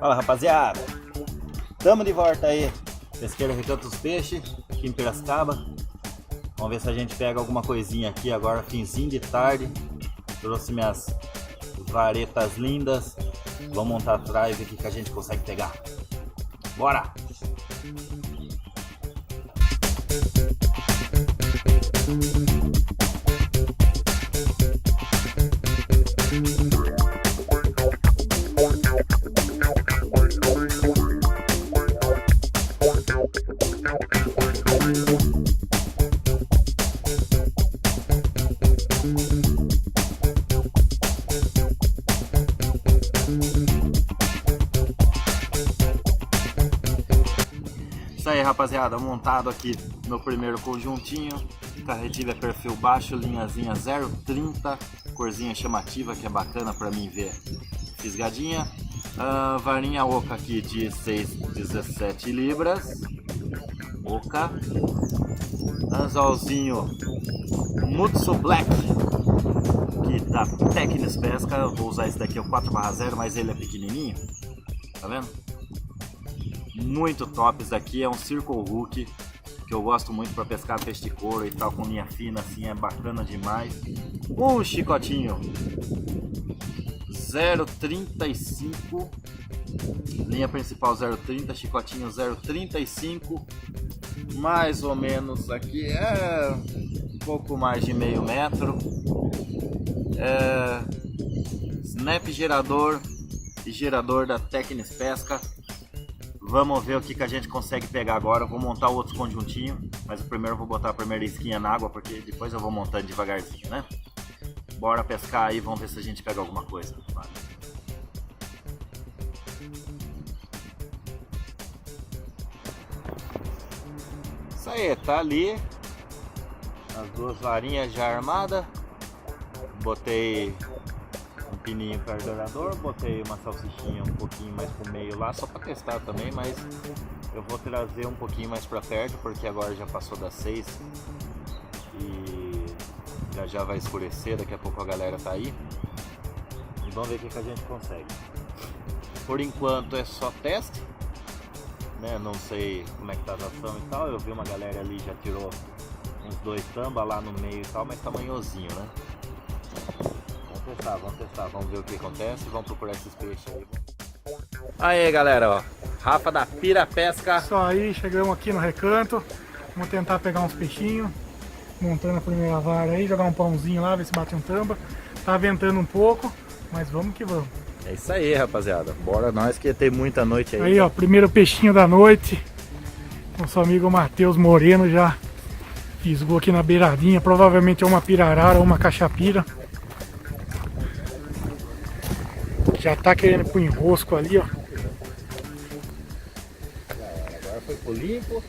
Fala, rapaziada, tamo de volta aí, Pesqueira Recanto dos Peixes, aqui em Piracicaba. Vamos ver se a gente pega alguma coisinha aqui agora, finzinho de tarde. Trouxe minhas varetas lindas. Vamos montar a drive aqui que a gente consegue pegar. Bora! Isso aí, rapaziada, montado aqui meu primeiro conjuntinho. Carretilha perfil baixo, linhazinha 0,30, corzinha chamativa que é bacana pra mim ver fisgadinha. Varinha oca aqui de 6,17 libras, oca. Anzolzinho Mutsu Black, que da Tecnis Pesca. Eu vou usar esse daqui, é o 4/0, mas ele é pequenininho, tá vendo? Muito top. Esse daqui é um Circle Hook, que eu gosto muito para pescar peixe de couro e tal, com linha fina assim, é bacana demais. Um chicotinho 0,35, linha principal 0,30, chicotinho 0,35, mais ou menos aqui é um pouco mais de meio metro. Snap gerador e gerador da Tecnis Pesca. Vamos ver o que a gente consegue pegar agora. Eu vou montar o outro conjuntinho, mas primeiro eu vou botar a primeira isquinha na água, porque depois eu vou montando devagarzinho, né? Bora pescar aí, vamos ver se a gente pega alguma coisa. Vale. Isso aí, tá ali as duas varinhas já armadas. Botei um pininho carburador, botei uma salsichinha um pouquinho mais pro meio lá, só para testar também, mas eu vou trazer um pouquinho mais para perto, porque agora já passou das 6 e já vai escurecer, daqui a pouco a galera tá aí. E vamos ver o que a gente consegue. Por enquanto é só teste, né? Não sei como é que tá a ação e tal. Eu vi uma galera ali, já tirou uns 2 tamba lá no meio e tal, mas tamanhozinho, né? Vamos testar, vamos ver o que acontece, vamos procurar esses peixes aí. Aí galera, ó, Rafa da Pira Pesca. Isso aí, chegamos aqui no recanto. Vamos tentar pegar uns peixinhos. Montando a primeira vara aí, jogar um pãozinho lá, ver se bate um tamba. Tá ventando um pouco, mas vamos que vamos. É isso aí, rapaziada, bora nós que tem muita noite aí. Aí ó, primeiro peixinho da noite. Nosso amigo Matheus Moreno já fisgou aqui na beiradinha. Provavelmente é uma pirarara ou uma cachapira. Já tá querendo ir pro enrosco ali, ó. Agora foi pro limpo.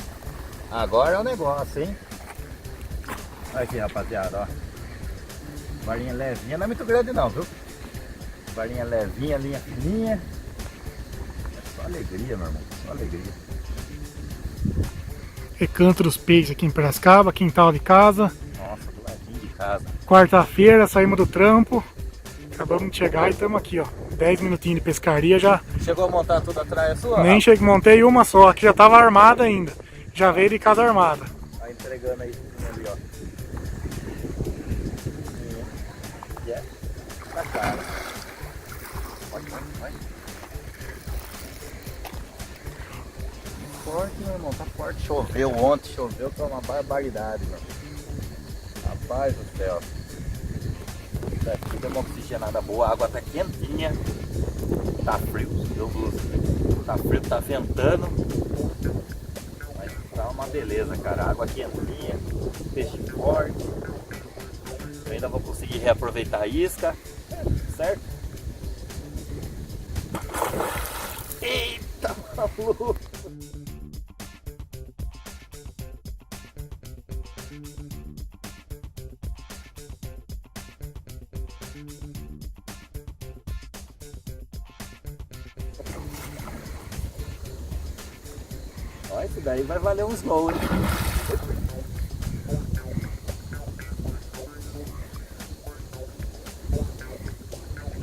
Agora é o negócio, hein? Olha aqui, rapaziada, ó. Varinha levinha, não é muito grande não, viu? Varinha levinha, linha fininha. É só alegria, meu irmão, só alegria. Recanto dos Peixes aqui em Piracicaba, quintal de casa. Nossa, do ladinho de casa. Quarta-feira, saímos do trampo. Acabamos de chegar e estamos aqui, ó. 10 minutinhos de pescaria já. Chegou a montar tudo atrás sua? Nem cheguei, montei uma só, que já estava armada ainda. Já veio de casa armada. Vai entregando aí ali, ó. Tá cara. Vai. Forte, meu irmão, tá forte. Choveu ontem, choveu que é uma barbaridade, meu. Rapaz do céu. Daqui deu uma oxigenada boa, a água tá quentinha. Tá frio, deu blusa. Tá frio, tá ventando. Mas tá uma beleza, cara. Água quentinha, peixe forte. Eu ainda vou conseguir reaproveitar a isca, certo? Eita, maluco! Ó, esse daí vai valer um slow, hein?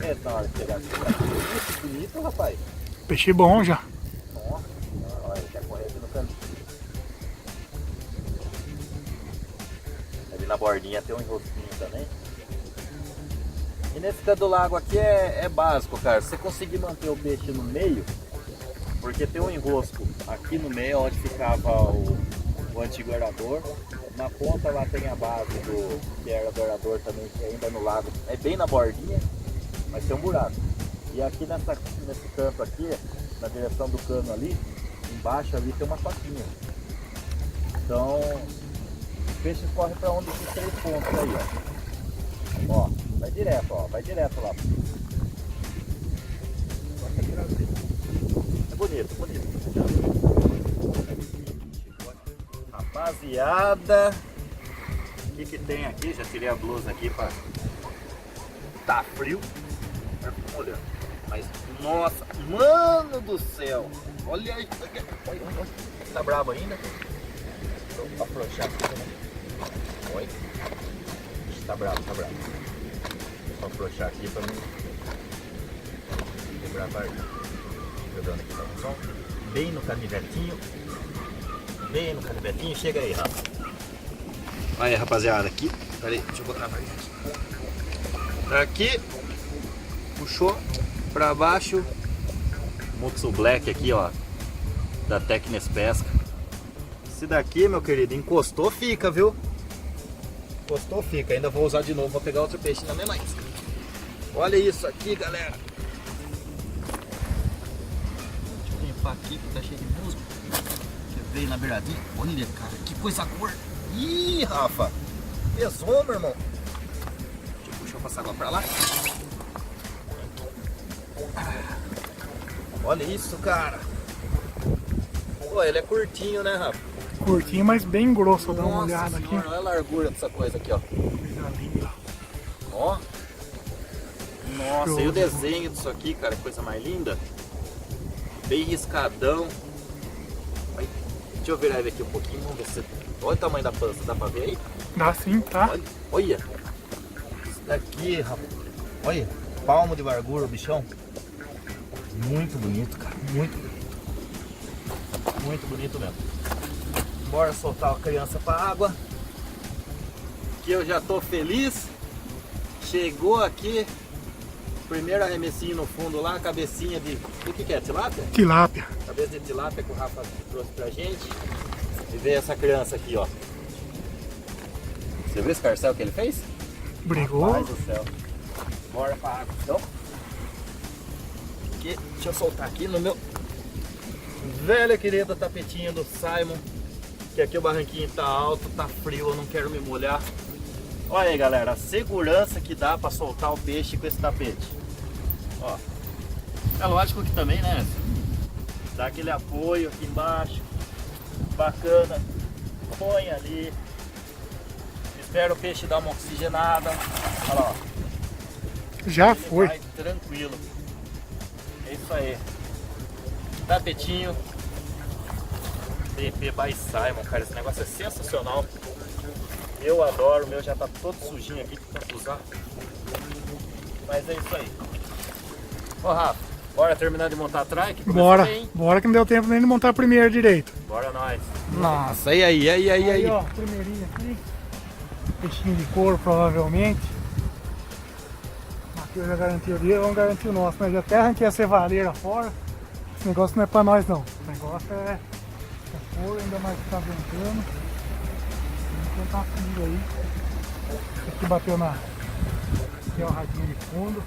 É, na hora de pegar aqui, tá bonito, rapaz. Peixe bom já. Ó, olha, quer correr aqui no canto. Ali na bordinha tem um enrosquinho também. E nesse canto do lago aqui é básico, cara. Se você conseguir manter o peixe no meio, porque tem um enrosco aqui no meio onde ficava o antigo aerador. Na ponta lá tem a base que era do aerador também, que ainda no lago. É bem na bordinha, mas tem um buraco. E aqui nesse canto aqui, na direção do cano ali, embaixo ali tem uma faquinha. Então, os peixes correm para onde esses 3 pontos aí, ó. Ó, vai direto, ó, vai direto lá. É bonito, bonito. Rapaziada, o que tem aqui? Já tirei a blusa aqui para tá frio. Olha, mas nossa, mano do céu, olha aí, olha, tá bravo ainda? Vou afrouxar aqui também. Oi, tá bravo, tá bravo. Vou afrouxar aqui pra não quebrar a barriga. Jogando aqui, tá bom? Bem no canivetinho. Bem no canivetinho, chega aí, Rafa. Olha aí, rapaziada, aqui. Pera aí, deixa eu botar a barriga aqui. Aqui. Puxou pra baixo. Mutsu Black aqui, ó. Da Tecnes Pesca. Esse daqui, meu querido, encostou, fica, viu? Encostou, fica. Ainda vou usar de novo, vou pegar outro peixe na mesma isca. Olha isso aqui, galera. Deixa eu limpar aqui que tá cheio de musgo. Veio na beiradinha. Olha, cara, que coisa cor. Ih, Rafa. Pesou, meu irmão. Deixa eu passar água pra lá. Olha isso, cara. Pô, ele é curtinho, né, Rafa? Curtinho, mas bem grosso. Vou dar uma Nossa olhada senhora, aqui. olha a largura dessa coisa aqui, ó. Coisa linda. Ó. Nossa, Show e o de desenho disso aqui, cara, coisa mais linda. Bem riscadão. Aí, deixa eu virar ele aqui um pouquinho, vamos ver se... Olha o tamanho da pança, dá pra ver aí? Dá sim, tá? Olha, olha. Isso daqui, rapaz. Olha, palmo de largura o bichão. Muito bonito, cara, muito bonito. Muito bonito mesmo. Bora soltar a criança pra água. Que eu já tô feliz. Chegou aqui. Primeiro arremessinho no fundo lá, cabecinha de... O que é? Tilápia? Tilápia. Cabeça de tilápia que o Rafa trouxe pra gente. E veio essa criança aqui, ó. Você viu esse carcel que ele fez? Brigou. Rapaz do céu. Bora pra água, então. Aqui, deixa eu soltar aqui no meu velho querido tapetinho do Simon. Que aqui o barranquinho tá alto, tá frio, eu não quero me molhar. Olha aí, galera, a segurança que dá pra soltar o peixe com esse tapete. Ó, é lógico que também, né? Dá aquele apoio aqui embaixo. Bacana. Põe ali. Espera o peixe dar uma oxigenada. Olha lá, ó. Já Ele foi. vai tranquilo. É isso aí. Tapetinho. BP by Simon, cara. Esse negócio é sensacional. Eu adoro. O meu já tá todo sujinho aqui, de tanto usar. Mas é isso aí. Ô, Rafa, bora terminar de montar a trike? Bora. Bora que não deu tempo nem de montar a primeira direito. Bora nós. Nossa, e aí, Aí, ó, primeirinho aqui. Peixinho de couro, provavelmente. Matheus já garantiu o dele, vamos garantir o nosso. Mas até arranquei a cevaleira fora. Esse negócio não é pra nós, não. O negócio é couro, ainda mais que tá ventando. Vamos tentar frio aí. Aqui bateu na... Aqui é o radinho de fundo.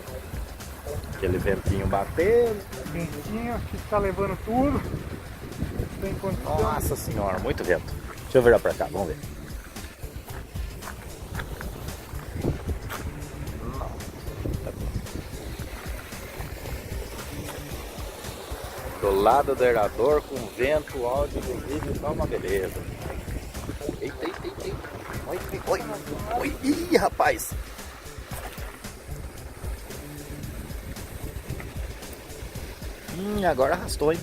Aquele ventinho batendo. Ventinho, aqui tá levando tudo. Tem condição. Nossa senhora, muito vento. Deixa eu virar pra cá, vamos ver. Do lado do aerador, com vento, áudio do vídeo, tá uma beleza. Eita, eita, eita, eita. Oi, oi, oi. Ih, rapaz. Agora arrastou, hein?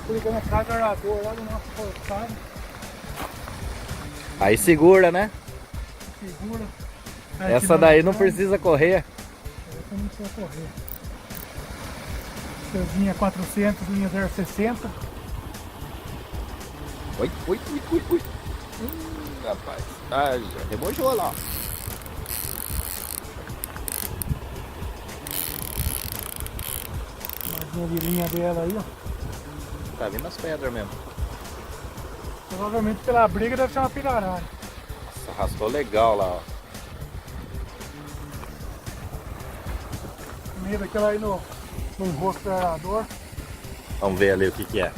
Ligando a carga aerador lá do nosso portado. Aí segura, né? Segura. Essa daí não precisa correr. Essa não começou a correr. Linha 400, linha 060. Oi. Rapaz. Ah, já rebojou lá. Mais uma virinha dela aí, ó. Tá vindo as pedras mesmo. Provavelmente pela briga deve ser uma pirarara. Nossa, arrastou legal lá, ó. Meio daquela aí no rosto do aerador. Vamos ver ali o que é.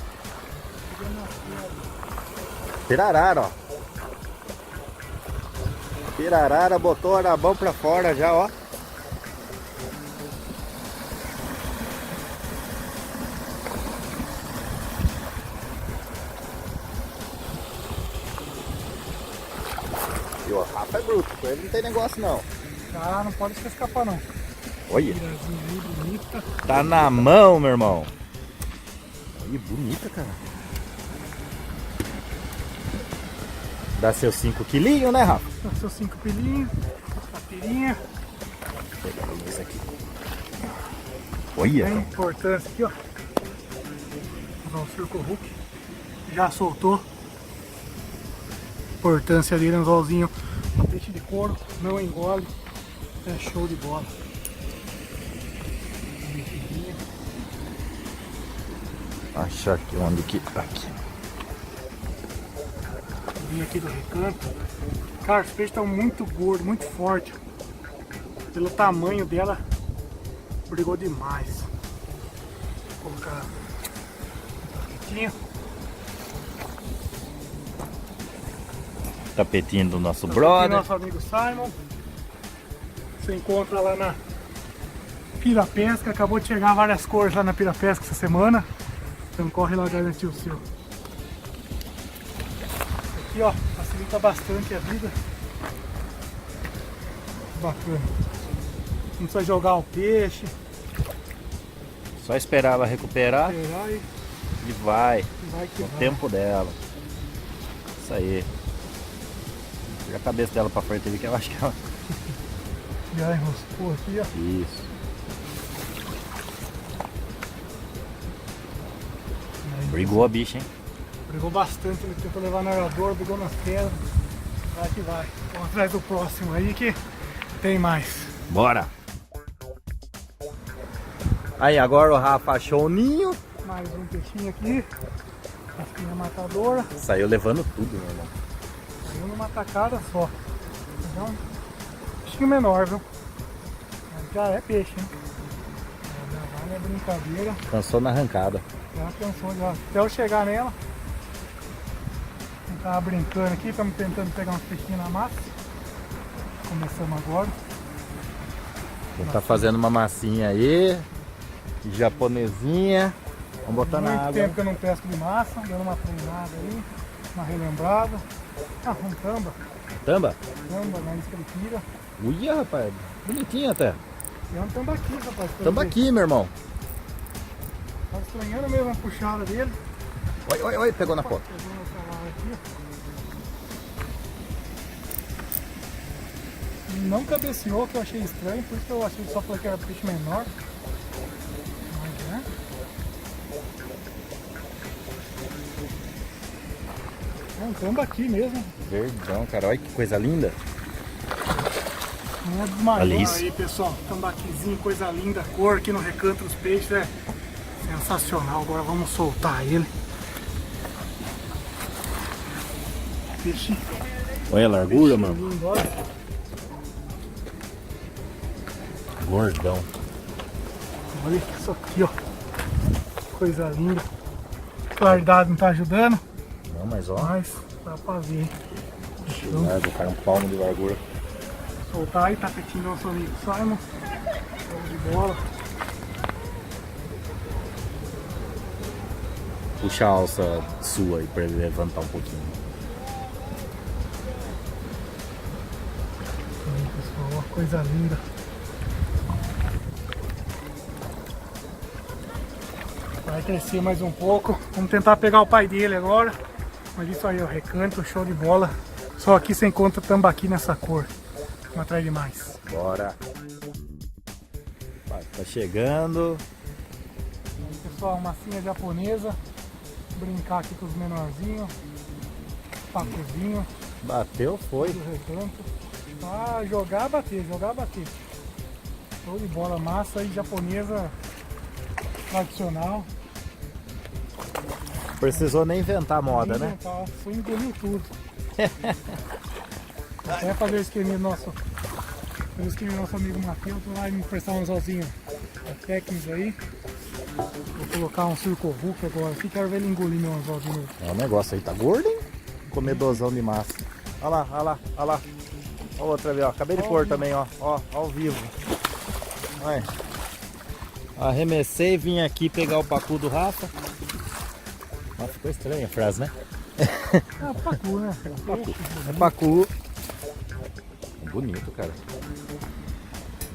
Pirarara, ó. Pirarara botou o arabão pra fora já, ó. E o Rafa é bruto, com ele não tem negócio não. Ah, não pode se escapar não. Olha, Pirazinha aí, bonita. tá na mão, meu irmão. Olha, bonita, cara. Dá seus 5 quilinhos, né, Rafa? Seus 5 pilinhos, a pirinha. Vou pegar isso aqui. Olha, Tem importância aqui, ó. Vou usar o Circo Hook. Já soltou. Importância dele, anzolzinho. Peixe de couro, não engole. É show de bola. achar aqui onde que tá aqui. Vim aqui do recanto. Cara, os peixes estão muito gordos, muito fortes. Pelo tamanho dela, brigou demais. Vou colocar um tapetinho. Tapetinho do nosso Aqui brother. nosso amigo Simon. Você encontra lá na Pirapesca. Acabou de chegar várias cores lá na Pirapesca essa semana. Então corre lá garantir o seu. Aqui ó, facilita bastante a vida. Bacana. Não precisa jogar o peixe. Só esperar ela recuperar Esperar e e vai. vai que No vai. tempo dela. Isso aí. Tira a cabeça dela pra frente ali que eu acho que ela... Já enroscou aqui ó. Isso. Aí, Brigou a bicha, hein? brigou bastante, ele tentou levar no aerador, brigou nas pedras. Vai que vai. Vamos atrás do próximo aí que tem mais. Bora! Aí, agora o Rafa achou o ninho. Mais um peixinho aqui. Casquinha matadora. Saiu levando tudo, meu irmão. Saiu numa tacada só. Então, peixinho menor, viu? Mas já é peixe, hein? Já não é brincadeira. Cansou na arrancada. Já cansou já. Até eu chegar nela. A gente tava brincando aqui, estamos tentando pegar uns peixinhos na massa. Começamos agora. Ele tá fazendo uma massinha aí. Japonesinha. Vamos botar na Muito água. tempo que eu não pesco de massa, dando uma treinada aí, uma relembrada. Ah, um tamba, Tamba? na isca de pira. Uia, rapaz. Bonitinho até. E é um tambaqui, rapaz. Tambaqui, meu irmão. Tá estranhando mesmo a puxada dele. Oi, pegou na foto. Pegou no celular aqui. Não cabeceou, que eu achei estranho, por isso que eu achei só falei que era peixe menor. Mas é. É um tambaqui mesmo. Verdão, cara. Olha que coisa linda. Não é dos maiores. Olha isso. Aí pessoal, tambaquizinho, coisa linda, cor aqui no recanto dos peixes é sensacional. Agora vamos soltar ele. Peixe Olha a largura, peixe mano. lindo, olha. Gordão. Olha isso aqui, ó. Coisa linda. Claridade não tá ajudando, Não, mas ó. mas dá pra ver. Show. Largo, cara, um palmo de largura. Soltar aí, tapetinho do nosso amigo Simon. Show de bola. Puxa a alça sua aí pra ele levantar um pouquinho. Aí, pessoal, ó, coisa linda. Vai crescer mais um pouco. Vamos tentar pegar o pai dele agora. Mas isso aí, o recanto, show de bola. Só aqui você encontra tambaqui nessa cor. Vamos atrás de mais. Bora. Tá chegando. Aí, pessoal, massinha japonesa. Brincar aqui com os menorzinhos. Pacuzinho. Bateu, foi. Do recanto. Ah, jogar, bater, jogar, bater. Show de bola, massa aí japonesa tradicional. Precisou nem inventar moda, né? Foi engoliu tudo. Até fazer o esqueminha do nosso amigo Matheus, lá me emprestar um anzolzinho técnico aí. Vou colocar um Circo Hulk agora aqui, quero ver ele engolir meu anzol de novo. É, o negócio aí tá gordo, hein? Comedorzão de massa. Olha lá, olha lá, olha lá. Olha outra ali, ó. Acabei de pôr também, ó. Ó, ao vivo. Olha. Arremessei, vim aqui pegar o pacu do Rafa. Ah, ficou estranha a frase, né? É pacu, né? É pacu. Bonito, cara.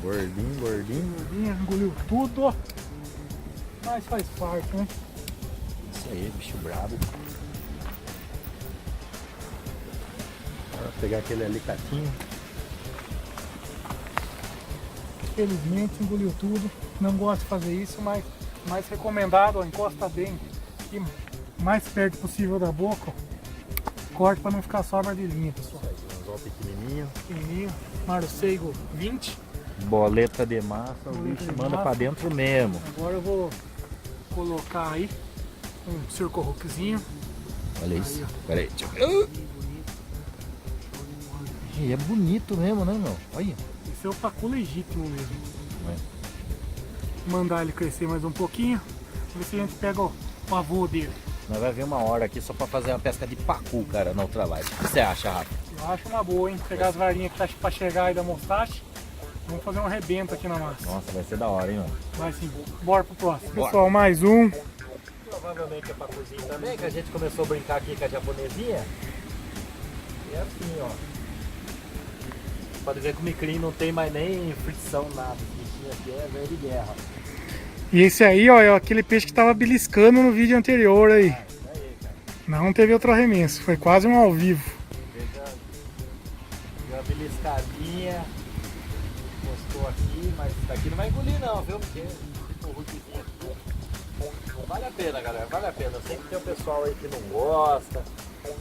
Gordinho, gordinho. Gordinho, engoliu tudo. Mas faz parte, né? Isso aí, bicho brabo. Vou pegar aquele alicatinho. Felizmente engoliu tudo. Não gosto de fazer isso, mas mais recomendado, ó, encosta bem aqui, mais perto possível da boca. Ó. Corte para não ficar sobra de linha, pessoal. Um pequenininho. Pequenininho. Marcego 20. Boleta de massa, o bicho manda pra dentro mesmo. Agora eu vou colocar aí um Circo Hulkzinho. Olha isso. Aí, Pera aí, deixa eu ver. E é bonito mesmo, né, meu? Olha. Esse é o pacu legítimo mesmo. É. Mandar ele crescer mais um pouquinho. Ver se a gente pega o avô dele. Nós vai ver uma hora aqui só pra fazer uma pesca de pacu, cara, na outra live. O que você acha, Rafa? Eu acho uma boa, hein? Pegar as varinhas que tá pra chegar aí da mostache. Vamos fazer um rebento aqui na massa. Nossa, vai ser da hora, hein, mano? Vai sim. Bora pro próximo. Bora. Pessoal, mais um. Provavelmente é pacuzinho também, que a gente começou a brincar aqui com a japonesinha. E é assim, ó. Pode ver que o micrinho não tem mais nem fricção, nada. Esse bichinho aqui é velho de guerra. E esse aí, ó, é aquele peixe que tava beliscando no vídeo anterior aí. Isso aí, cara. Não teve outro arremesso, foi quase um ao vivo. Deu uma beliscadinha. Postou aqui, mas isso daqui não vai engolir não, viu? Porque tipo o Hulkzinho aqui. Vale a pena, galera, vale a pena. Eu sei que tem o pessoal aí que não gosta,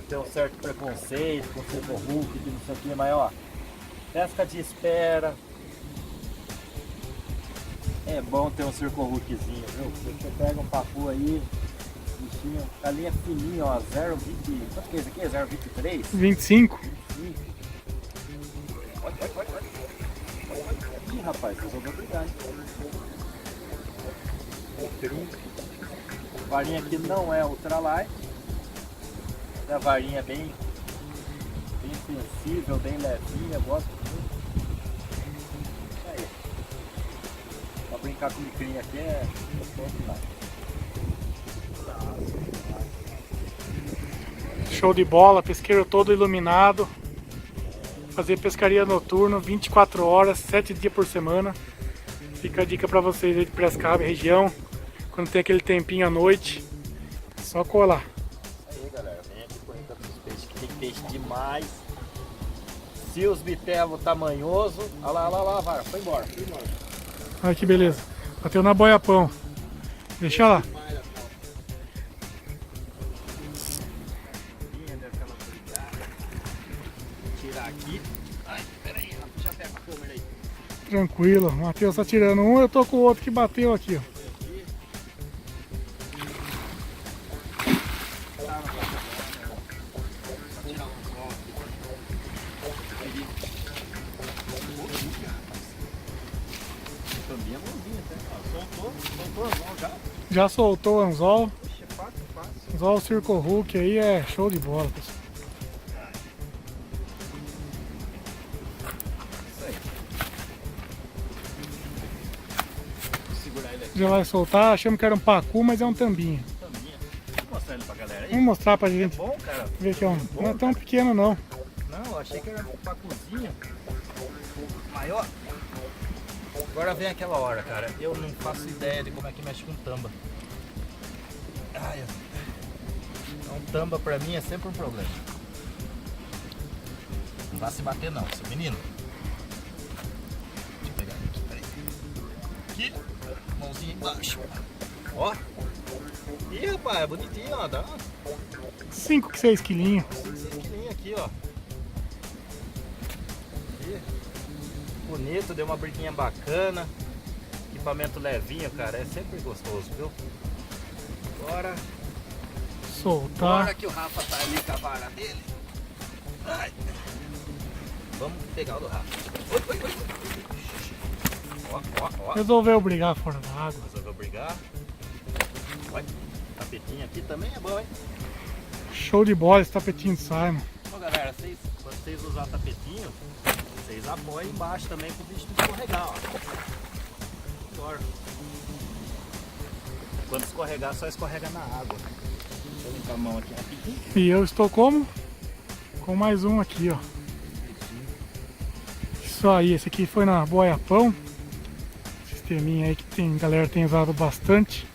tem um certo preconceito com o Circo Hulk, que não sei o que, mas ó, pesca de espera. É bom ter um Circo Hulkzinho, viu? Você pega um pacu aí, bichinho, a linha fininha, ó, 0,20. Quanto que é esse aqui? 0,23? 25. Olha. Ih, rapaz, vocês vão brigar, hein? A varinha aqui não é ultralight. É a varinha bem sensível, bem levinha, eu gosto muito. Aí. Pra brincar com o micrinho aqui é gostoso demais. Show de bola, pesqueiro todo iluminado. Fazer pescaria noturna, 24 horas, 7 dias por semana. Fica a dica pra vocês aí de Piracicaba, região. Quando tem aquele tempinho à noite, é só colar. Aí, galera, vem aqui correr com esses peixes, que tem peixe demais. Se os bitelos tamanhoso, olha lá, vai, foi embora. Olha que beleza. Bateu na boiapão. Deixa lá. Tirar aqui. Ai, peraí, deixa eu pegar a câmera aí. Tranquilo. O Matheus tá tirando um, eu tô com o outro que bateu aqui, ó. Já soltou o anzol. Anzol Circo Hulk aí é show de bola, pessoal. Já vai soltar, achamos que era um pacu, mas é um tambinho. Vou mostrar ele pra galera aí. Vamos mostrar pra gente Bom, cara. ver que é um. Não é tão pequeno não. Não, eu achei que era um pacuzinho maior. Agora vem aquela hora, cara. Eu não faço ideia de como é que mexe com tamba. Ai, então tamba pra mim é sempre um problema. Não vai se bater não, seu menino. Deixa eu pegar aqui, peraí. Aqui. Mãozinha embaixo. Ó. Ih, rapaz, é bonitinho, ó. Dá 5, 6 quilinhos. 6 quilinhos aqui, ó. Aqui. Bonito, deu uma briguinha bacana. Equipamento levinho, cara. É sempre gostoso, viu? Bora. Soltar. Bora que o Rafa tá ali com a vara dele. Ai. Vamos pegar o do Rafa. Oi, oi, oi. Ó, ó, ó. Resolveu brigar fora da água. Resolveu brigar. Olha, tapetinho aqui também é bom, hein? Show de bola esse tapetinho de Simon. Ó, galera, quando vocês usar tapetinho, vocês apoiam embaixo também pro bicho não escorregar, ó. Bora. Quando escorregar, só escorrega na água. Deixa eu limpar a mão aqui rapidinho. E eu estou como? Com mais um aqui, ó. Isso aí, esse aqui foi na Boia Pão. Sisteminha aí que tem, galera tem usado bastante.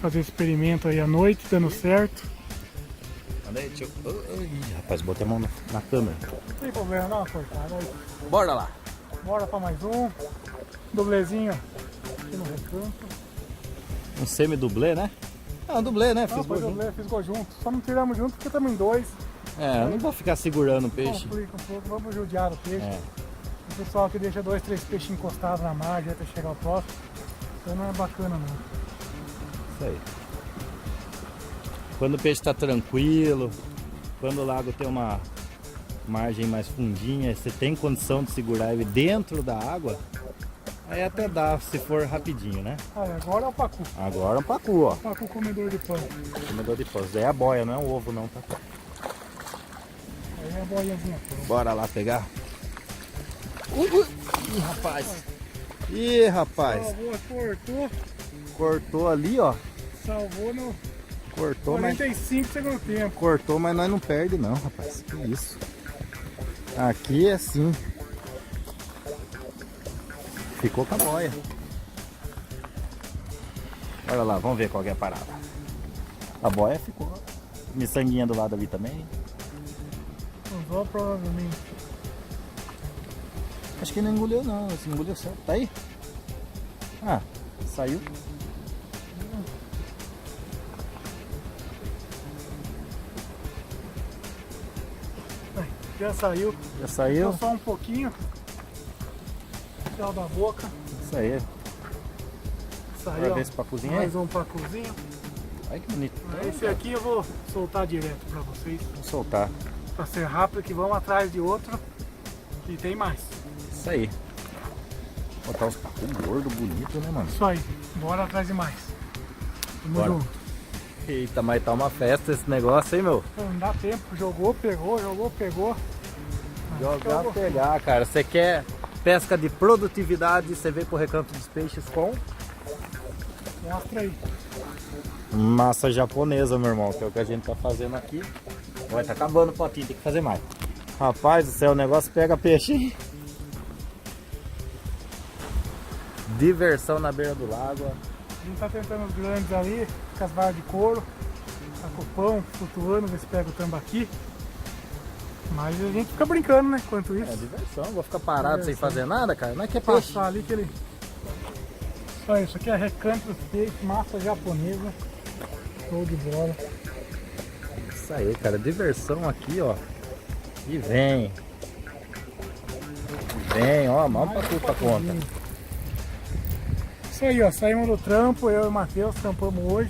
Fazer experimento aí à noite, dando certo. Anda aí, deixa eu... Ih, rapaz, botei a mão na câmera. Não tem problema, dá uma cortada aí. Bora lá. Bora pra mais um. Dublezinho aqui no recanto. Um semi-dublê, né? É um dublê, né? Não, Fiz foi gol junto. dublê, fiz gol junto. Só não tiramos junto porque estamos em dois. É, eu não vou ficar segurando o peixe. Complica um pouco, vamos judiar o peixe. É. O pessoal que deixa 2, 3 peixes encostados na margem até chegar ao próximo. Então não é bacana não. Isso aí. Quando o peixe está tranquilo, quando o lago tem uma margem mais fundinha, você tem condição de segurar ele dentro da água, aí até dá se for rapidinho, né? Ah, agora é o pacu. Agora é um pacu, ó. Pacu comedor de pão. Comedor de pães. Daí é a boia, não é o ovo não, tá? Aí é a boiazinha. Bora lá pegar. Ih, rapaz. Ih, rapaz. Salvou, cortou. Cortou ali, ó. Salvou no Cortou, mas... 45 segundo tempo. Cortou, mas nós não perde não, rapaz. Que isso. Aqui é assim. Ficou com a boia. Olha lá, vamos ver qual que é a parada. A boia ficou. Miçanguinha do lado ali também. Usou provavelmente. Acho que não engoliu não, esse engoliu certo. Tá aí? Ah, saiu. Já saiu. Já saiu. Só um pouquinho. Final da boca. Isso aí. Saiu. Bora Ó, ver esse pacuzinho aí. mais um pacuzinho. Olha que bonito. Esse aqui eu vou soltar direto pra vocês. Vou soltar. Pra ser rápido, que vamos atrás de outro. E tem mais. Isso aí. Botar os pacos gordos, bonitos, né, mano? Isso aí. Bora atrás de mais. Tamo Bora. junto. Eita, mas tá uma festa esse negócio, hein, meu? Não dá tempo. Jogou, pegou, jogou, pegou. Jogar, pegar, cara. Você quer pesca de produtividade, você vem pro Recanto dos Peixes com Mostra aí. massa japonesa, meu irmão, que é o que a gente tá fazendo aqui. Vai, tá acabando o potinho, tem que fazer mais. Rapaz do céu, o negócio pega peixe, hein? Diversão na beira do lago, ó. A gente tá tentando os grandes ali, com as varas de couro, tá com o pão flutuando, ver se pega o tambaqui. Mas a gente fica brincando, né? Enquanto isso. É diversão, vou ficar parado sem Diversão. fazer nada, cara. Não é que é peixe. Passar ali que ele. Olha, isso aqui é Recanto dos Peixes, massa japonesa. Show de bola. Isso aí, cara. Diversão aqui, ó. E vem. Vem, ó. Mal pra culpa conta. Isso aí, ó. Saímos do trampo, eu e o Matheus trampamos hoje.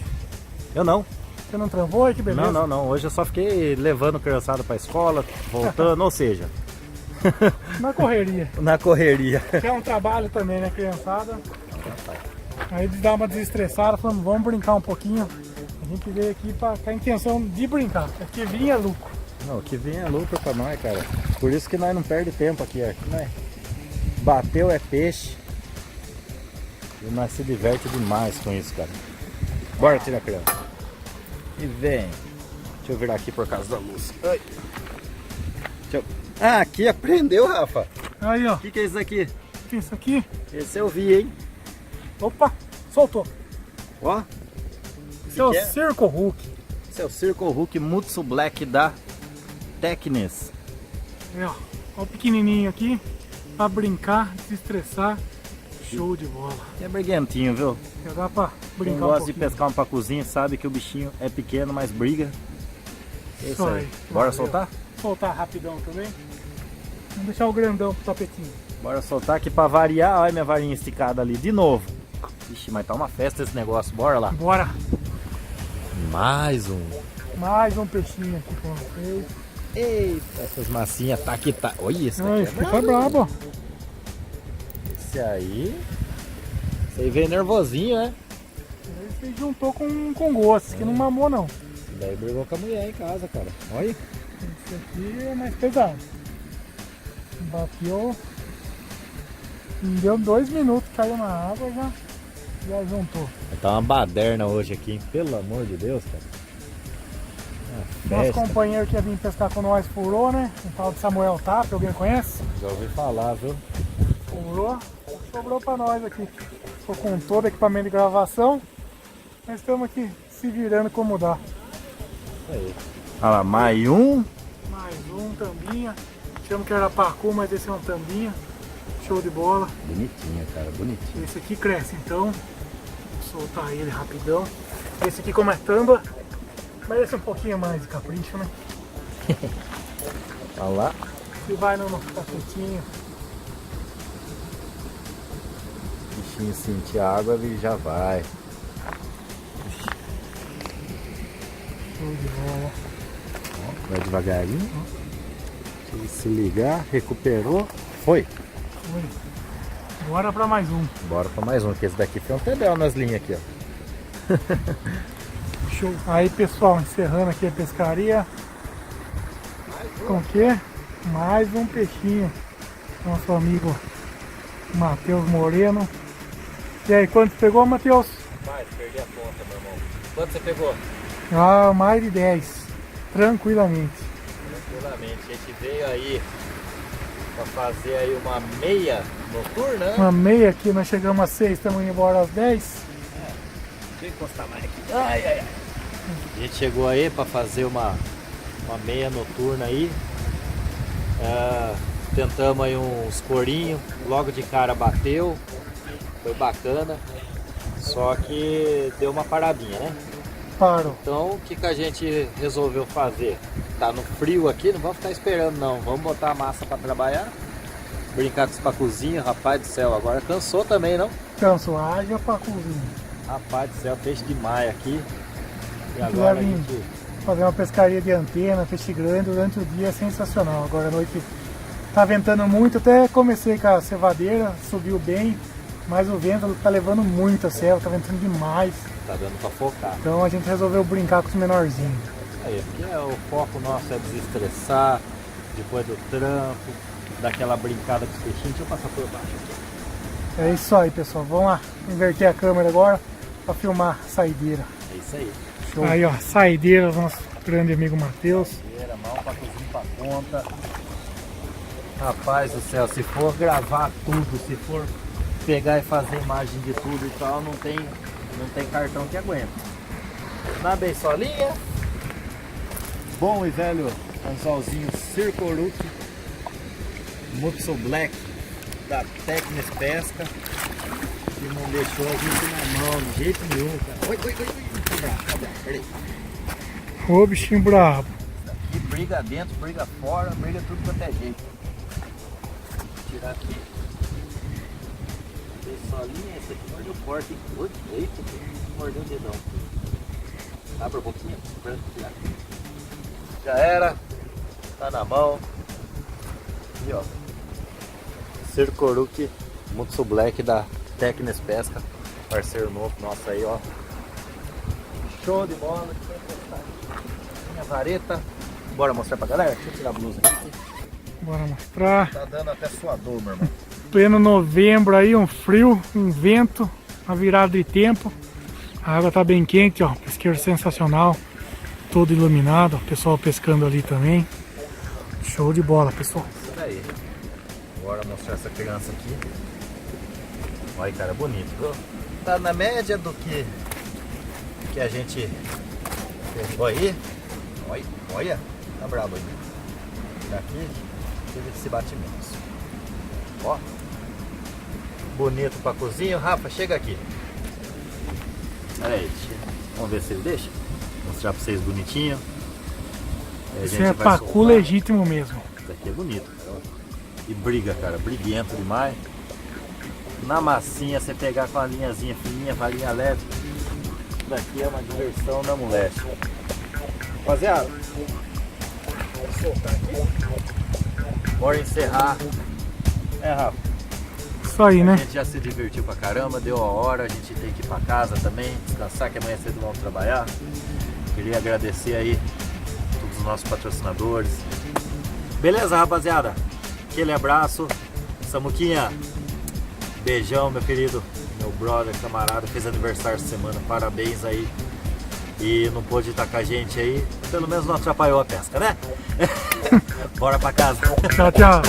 Eu não. Você não trampou? Aí, que beleza. Não. Hoje eu só fiquei levando criançada pra escola, voltando, ou seja, Na correria. na correria. Que é um trabalho também, né, criançada? Aí eles dão uma desestressada, falando, vamos brincar um pouquinho. A gente veio aqui com a intenção de brincar, porque vinha lucro. Não, o que vem é lucro pra nós, cara. Por isso que nós não perde tempo aqui, né? Bateu é peixe. E nós se diverte demais com isso, cara. Bora tirar a criança. E vem. Deixa eu virar aqui por causa da luz. Ai. Ah, aqui aprendeu, Rafa. Aí, ó, O que é isso aqui? isso aqui. Esse eu vi, hein? Opa, soltou. Ó. Esse é o que é? Circo Hulk. Esse é o Circle Hook Mutsu Black da Teknis. Aí, ó, o pequenininho aqui, pra brincar, desestressar. aqui. Show de bola. É briguentinho, viu? Já dá pra Quem brincar gosta um de pouquinho. pescar um pacuzinho sabe que o bichinho é pequeno, mas briga. É isso aí. Valeu. Bora soltar? Soltar rapidão também. Vamos deixar o grandão pro tapetinho. Bora soltar aqui pra variar. Olha minha varinha esticada ali de novo. Ixi, mas tá uma festa esse negócio. Bora lá. Bora. Mais um. Mais um peixinho aqui com vocês. Eita, essas massinhas tá que tá. Olha isso Ah, daqui. esse aqui tá brabo, ó. Esse aí. Esse aí veio nervosinho, né? Esse juntou com gosto. Esse aqui não mamou, não. Daí brigou com a mulher em casa, cara. Olha. Esse aqui é mais pesado. Bateu. Não deu 2 minutos, caiu na água, já juntou. Tá uma baderna hoje aqui, hein? Pelo amor de Deus, cara. Nosso Festa. companheiro que ia vir pescar com nós furou, né? Um tal de Samuel Tap, alguém conhece? Já ouvi falar, viu? Furou, sobrou pra nós aqui. Tô com todo o equipamento de gravação. Nós estamos aqui se virando como dá. Isso aí. Olha lá, mais um. Mais um tambinha. Achamos que era pacu, mas esse é um tambinha. Show de bola. Bonitinho, cara, bonitinho. Esse aqui cresce então. Vou soltar ele rapidão. Esse aqui como é tamba, merece um pouquinho mais de capricho, né? Olha lá. Se vai no tapetinho. O bichinho sentir a água, ele já vai. Show de bola. Ó, vai devagarinho. Se ele se ligar, recuperou. Foi. Foi. Bora pra mais um. Bora pra mais um, que esse daqui foi um tedel nas linhas aqui, ó. Show. Aí pessoal, encerrando aqui a pescaria. Com o quê? Mais um peixinho. Nosso amigo Matheus Moreno. E aí, quanto pegou, Matheus? Mas, perdi a conta, meu irmão. Quanto você pegou? Ah, mais de 10. Tranquilamente. Tranquilamente. A gente veio aí pra fazer aí uma meia noturna, né? Uma meia aqui, nós chegamos às 6, estamos indo embora às 10. Deixa eu encostar mais aqui. Ai, ai, ai. A gente chegou aí pra fazer uma meia noturna aí. Tentamos aí uns corinhos, logo de cara bateu, foi bacana, só que deu uma paradinha, né? Parou. Então o que a gente resolveu fazer? Tá no frio aqui, não vamos ficar esperando não, vamos botar a massa pra trabalhar, brincar com os pacuzinhos, rapaz do céu, agora cansou também, não? Canso, haja pra cozinha. Rapaz do céu, peixe de maio aqui, e agora a gente... Fazer uma pescaria de antena, peixe grande durante o dia é sensacional. Agora à noite tá ventando muito, até comecei com a cevadeira, subiu bem, mas o vento tá levando muito a céu, tá ventando demais. Tá dando pra focar. Então a gente resolveu brincar com os menorzinhos. Aí, porque o foco nosso é desestressar, depois do trampo, daquela brincada com os peixinhos. Deixa eu passar por baixo aqui. É isso aí, pessoal. Vamos lá inverter a câmera agora para filmar a saideira. É isso aí. Show. Aí, ó, saideira do nosso grande amigo Matheus. Mão pra cozinha pra conta. Rapaz do céu, se for gravar tudo, se for pegar e fazer imagem de tudo e tal, não tem cartão que aguenta. Na beisolinha, bom e velho anzolzinho Circoruk Mutsu Black da Tecnis Pesca, que não deixou a gente na mão de jeito nenhum, cara. Oi, peraí. Ô, bichinho brabo. Aqui briga dentro, briga fora, briga tudo quanto é jeito. Vou tirar aqui. Pessoalinha, esse aqui mordeu forte, hein? Oi, eita, mordeu o dedão. Abre um pouquinho pra tirar. Já era. Tá na mão. E ó. Circoruk Mutsu Black da Tecnis Pesca. Parceiro novo nosso aí, ó. Show de bola. Minha vareta. Bora mostrar pra galera? Deixa eu tirar a blusa aqui. Bora mostrar. Tá dando até suador, meu irmão. Pleno novembro aí, um frio, um vento, uma virada de tempo. A água tá bem quente, ó. Pesqueiro sensacional. Todo iluminado, ó. Pessoal pescando ali também. Show de bola, pessoal. Isso daí. Bora mostrar essa criança aqui. Olha, cara, bonito, viu? Tá na média do que a gente pegou aí. Olha, tá brabo aí. Daqui teve esse batimento. Ó. bonito pra cozinha. Rafa, chega aqui. Pera aí, vamos ver se ele deixa. Vou mostrar pra vocês bonitinho. Isso é pacu legítimo mesmo. Isso aqui é bonito, cara. E briga, cara, briguento demais. Na massinha, você pegar com a linhazinha fininha, varinha leve. Isso daqui é uma diversão da moleque. Rapaziada, vou soltar aqui. Bora encerrar. Rafa. Isso aí, né? A gente já se divertiu pra caramba, deu a hora, a gente tem que ir pra casa também, descansar, que amanhã cedo vamos trabalhar. Queria agradecer aí todos os nossos patrocinadores. Beleza, rapaziada? Aquele abraço. Samuquinha, beijão, meu querido, meu brother, camarada, fez aniversário essa semana, parabéns aí. E não pôde estar com a gente aí, pelo menos não atrapalhou a pesca, né? Bora pra casa. Tchau, tchau.